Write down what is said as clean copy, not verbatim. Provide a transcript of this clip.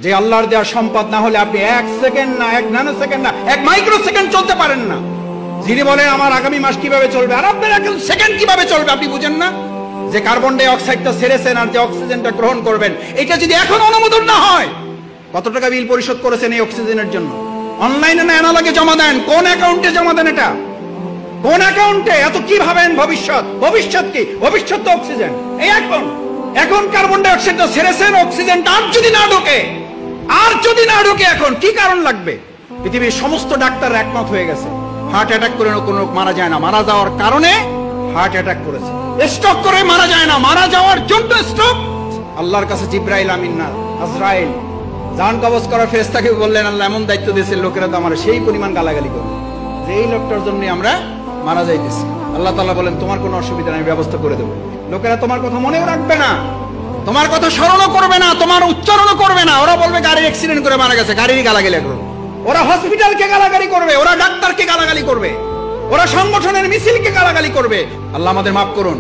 যে আল্লাহর দেওয়া সম্পদ না হলে আপনি 1 সেকেন্ড না, 1 ন্যানো সেকেন্ড না, 1 মাইক্রো সেকেন্ড চলতে পারেন না। যিনি বলেন আমার আগামী মাস কিভাবে চলবে, আর আপনার 1 সেকেন্ড কিভাবে চলবে আপনি বুঝেন না? যে কার্বন ডাই অক্সাইডটা ছেড়েছেন আর যে অক্সিজেনটা গ্রহণ করবেন, এটা যদি এখন অনুমোদন না হয়, কত টাকা বিল পরিশোধ করেছেন এই অক্সিজেনের জন্য? অনলাইনে না অ্যানালগে জমা দেন? কোন অ্যাকাউন্টে জমা দেন? এটা কোন অ্যাকাউন্টে? এত কি ভাবেন ভবিষ্যৎ? ভবিষ্যৎ কি? ভবিষ্যৎ তো অক্সিজেন। এই এখন কার্বন ডাই অক্সাইডটা ছেড়েছেন, অক্সিজেনটা আর যদি না ঢোকে, এখন কি কারণ লাগবে? পৃথিবীর সমস্ত ডাক্তার একমত হয়ে গেছে, হার্ট অ্যাটাক করে কোনো লোক মারা যায় না, মারা যাওয়ার কারণে হার্ট অ্যাটাক করেছে। স্ট্রোক করে মারা যায় না, মারা যাওয়ার জন্য স্ট্রোক। আল্লাহর কাছে জিব্রাইল আমিন না, আজরাইল জান কবজ করার ফেরেশতাকে বললেন, আল্লাহ এমন দায়িত্ব দিয়েছেন, লোকেরা তো আমার সেই পরিমাণ গালাগালি করে যে এই লোকটার জন্য আমরা মারা যাইতেছি। আল্লাহ তাআলা বলেন, তোমার কোনো অসুবিধা নেই, ব্যবস্থা করে দেবো। লোকেরা তোমার কথা মনেও রাখবে না, তোমার কথা স্মরণও করবে না, তোমার উচ্চারণও করবে না। ওরা বলবে গাড়ির অ্যাক্সিডেন্ট করে মারা গেছে, গাড়িরই গালাগালি করবে। ওরা হসপিটালকে গালাগালি করবে, ওরা ডাক্তারকে গালাগালি করবে, ওরা সংগঠনের মিছিলকে গালাগালি করবে। আল্লাহ আমাদের মাফ করুন।